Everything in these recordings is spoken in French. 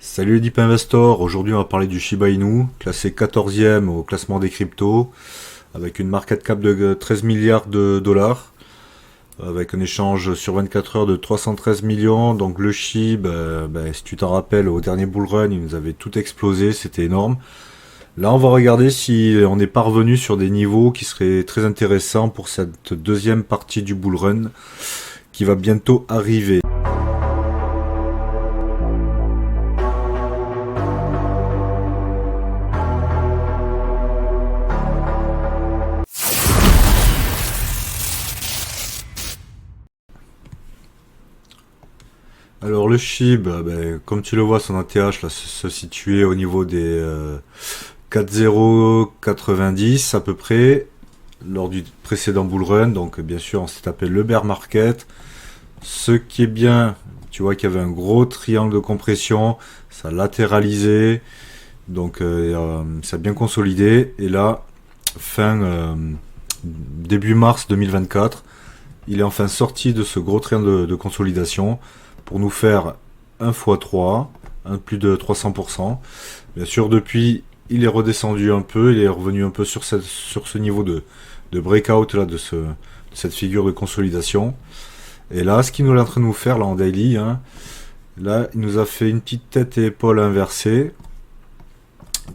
Salut les Deep Investors, aujourd'hui on va parler du Shiba Inu, classé 14e au classement des cryptos, avec une market cap de 13 milliards de dollars, avec un échange sur 24 heures de 313 millions. Donc le SHIB, si tu t'en rappelles, au dernier bull run, il nous avait tout explosé, c'était énorme. Là on va regarder si on est parvenu sur des niveaux qui seraient très intéressants pour cette deuxième partie du bull run qui va bientôt arriver. Alors le SHIB, comme tu le vois, son ATH là, se situait au niveau des 4,090 à peu près lors du précédent bull run. Donc bien sûr, on s'est tapé le bear market. Ce qui est bien, tu vois qu'il y avait un gros triangle de compression, ça a latéralisé, donc ça a bien consolidé. Et là, début mars 2024, il est enfin sorti de ce gros triangle de consolidation pour nous faire un x3, un plus de 300%. Bien sûr, depuis, il est redescendu un peu, il est revenu un peu sur ce niveau de breakout là, de cette figure de consolidation. Et là, ce qu'il nous est en train de nous faire là en daily, hein, là, il nous a fait une petite tête et épaule inversée,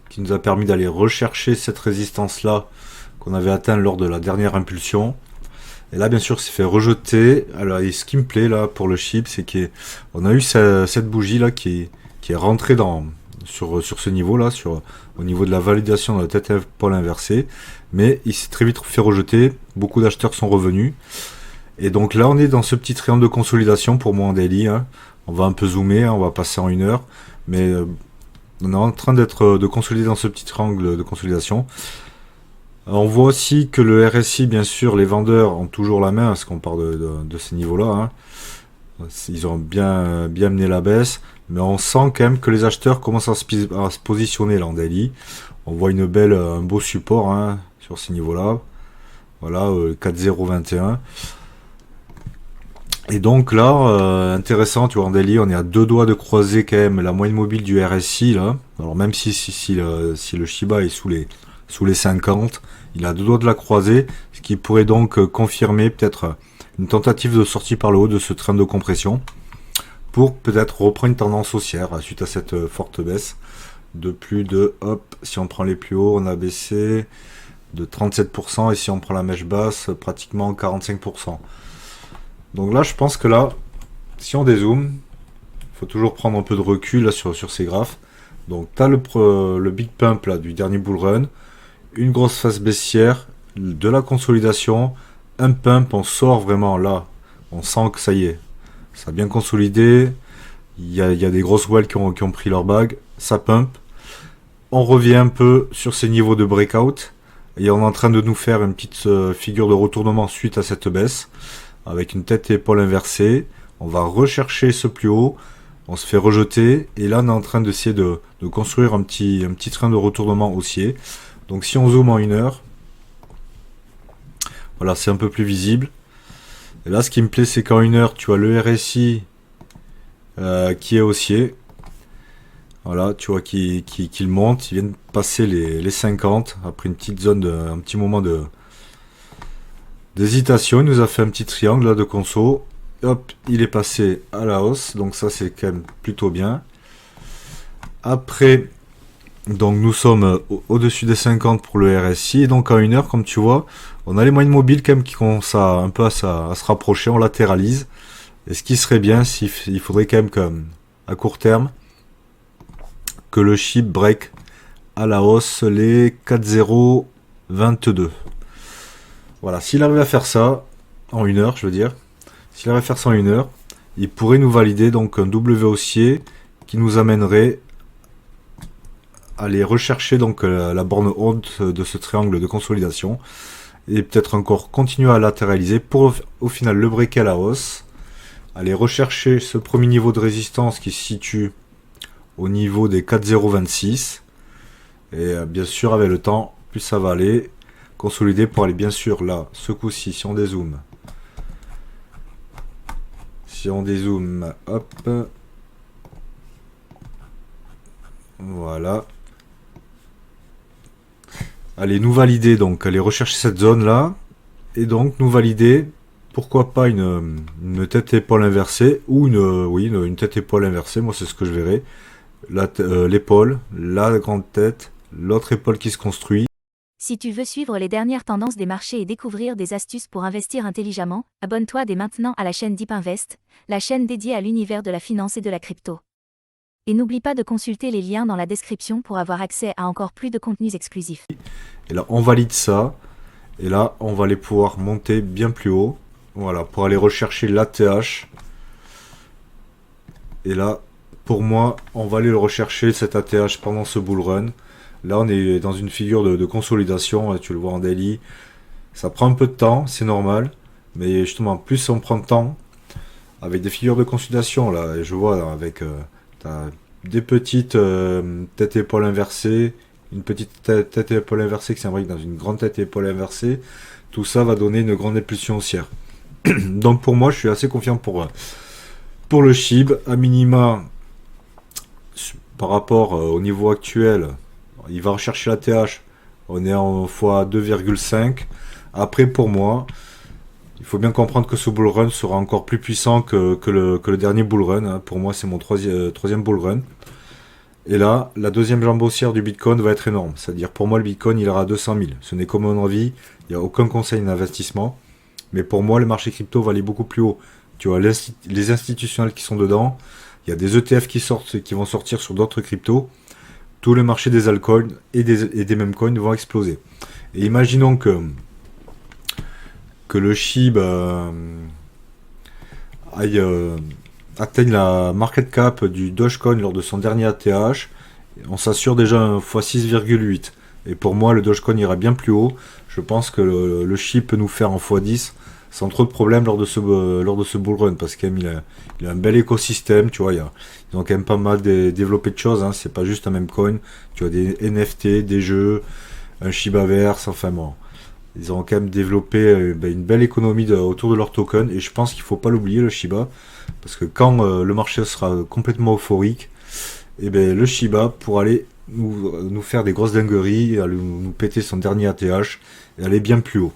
qui nous a permis d'aller rechercher cette résistance là qu'on avait atteint lors de la dernière impulsion. Et là, bien sûr, c'est fait rejeter. Alors, et ce qui me plaît là pour le chip, c'est qu'on a eu cette bougie là qui est rentrée sur ce niveau là, au niveau de la validation de la tête et épaule inversée. Mais il s'est très vite fait rejeter. Beaucoup d'acheteurs sont revenus. Et donc là, on est dans ce petit triangle de consolidation pour moi en daily. Hein. On va un peu zoomer, hein, on va passer en 1 heure. Mais on est en train de consolider dans ce petit triangle de consolidation. On voit aussi que le RSI, bien sûr, les vendeurs ont toujours la main, parce qu'on part de ces niveaux-là. Hein. Ils ont bien mené la baisse. Mais on sent quand même que les acheteurs commencent à se positionner là en daily. On voit un beau support hein, sur ces niveaux-là. Voilà, 4,021. Et donc là, intéressant, tu vois, en daily, on est à 2 doigts de croiser quand même la moyenne mobile du RSI, là. Alors même si le Shiba est sous les 50, il a 2 doigts de la croiser, ce qui pourrait donc confirmer peut-être une tentative de sortie par le haut de ce train de compression, pour peut-être reprendre une tendance haussière suite à cette forte baisse de plus de, hop, si on prend les plus hauts, on a baissé de 37%, et si on prend la mèche basse, pratiquement 45%. Donc là, je pense que là, si on dézoome, il faut toujours prendre un peu de recul là, sur ces graphes. Donc tu as le big pump là, du dernier bull run, une grosse phase baissière, de la consolidation, un pump, on sort vraiment là, on sent que ça y est, ça a bien consolidé, il y a des grosses whales qui ont pris leur bague, ça pump, on revient un peu sur ces niveaux de breakout, et on est en train de nous faire une petite figure de retournement suite à cette baisse, avec une tête et épaule inversée. On va rechercher ce plus haut, on se fait rejeter, et là on est en train d'essayer de construire un petit train de retournement haussier. Donc si on zoome en 1 heure, voilà, c'est un peu plus visible. Et là ce qui me plaît, c'est qu'en 1 heure, tu vois le RSI qui est haussier. Voilà, tu vois qu'il monte, il vient de passer les 50, après une petite zone, un petit moment d'hésitation. Il nous a fait un petit triangle là, de conso. Hop, il est passé à la hausse, donc ça c'est quand même plutôt bien. Après, donc nous sommes au-dessus des 50 pour le RSI, et donc en 1 heure, comme tu vois, on a les moyennes mobiles quand même qui commencent un peu à se rapprocher, on latéralise. Et ce qui serait bien, il faudrait quand même à court terme, que le SHIB break à la hausse les 4,022. Voilà, s'il arrive à faire ça, en 1 heure, je veux dire, s'il arrive à faire ça en 1 heure, il pourrait nous valider donc un W haussier qui nous amènerait à aller rechercher donc la borne haute de ce triangle de consolidation, et peut-être encore continuer à latéraliser pour au final le breaker à la hausse, aller rechercher ce premier niveau de résistance qui se situe au niveau des 4,026, et bien sûr avec le temps, plus ça va aller consolider pour aller bien sûr là, ce coup-ci, si on dézoome, hop, Voilà. Allez, nous valider, donc aller rechercher cette zone là. Et donc nous valider, pourquoi pas une tête-épaule inversée, ou oui, une tête-épaule inversée, moi c'est ce que je verrai. L'épaule, la grande tête, l'autre épaule qui se construit. Si tu veux suivre les dernières tendances des marchés et découvrir des astuces pour investir intelligemment, abonne-toi dès maintenant à la chaîne Deep Invest, la chaîne dédiée à l'univers de la finance et de la crypto. Et n'oublie pas de consulter les liens dans la description pour avoir accès à encore plus de contenus exclusifs. Et là, on valide ça. Et là, on va aller pouvoir monter bien plus haut. Voilà, pour aller rechercher l'ATH. Et là, pour moi, on va aller le rechercher, cet ATH, pendant ce bull run. Là, on est dans une figure de consolidation. Tu le vois en daily. Ça prend un peu de temps, c'est normal. Mais justement, plus on prend de temps, avec des figures de consolidation, là, et je vois là, avec des petites tête-épaule inversées, une petite tête-épaule inversée qui s'imbrique dans une grande tête-épaule inversée, tout ça va donner une grande impulsion haussière. Donc pour moi, je suis assez confiant pour le SHIB, à minima, par rapport au niveau actuel, il va rechercher la TH, on est en x2,5. Après, pour moi, il faut bien comprendre que ce bull run sera encore plus puissant que le dernier bull run. Hein. Pour moi, c'est mon troisième bull run. Et là, la deuxième jambe haussière du Bitcoin va être énorme. C'est-à-dire, pour moi, le Bitcoin, il ira à 200 000. Ce n'est comme mon envie. Il n'y a aucun conseil d'investissement. Mais pour moi, le marché crypto va aller beaucoup plus haut. Tu vois, les institutionnels qui sont dedans. Il y a des ETF qui vont sortir sur d'autres cryptos. Tout le marché des altcoins et des meme coins vont exploser. Et imaginons que le SHIB atteigne la market cap du Dogecoin lors de son dernier ATH, on s'assure déjà un x6,8. Et pour moi, le Dogecoin ira bien plus haut. Je pense que le SHIB peut nous faire en x10 sans trop de problèmes lors de ce bull run, parce qu'il a un bel écosystème, tu vois, ils ont quand même pas mal développé de choses, hein, c'est pas juste un même coin, tu as des NFT, des jeux, un Shibaverse, enfin bon. Ils ont quand même développé une belle économie autour de leur token, et je pense qu'il faut pas l'oublier, le Shiba, parce que quand le marché sera complètement euphorique, et le Shiba pourra aller nous faire des grosses dingueries, nous péter son dernier ATH et aller bien plus haut.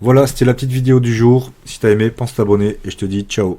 Voilà, c'était la petite vidéo du jour. Si t'as aimé, pense t'abonner et je te dis ciao.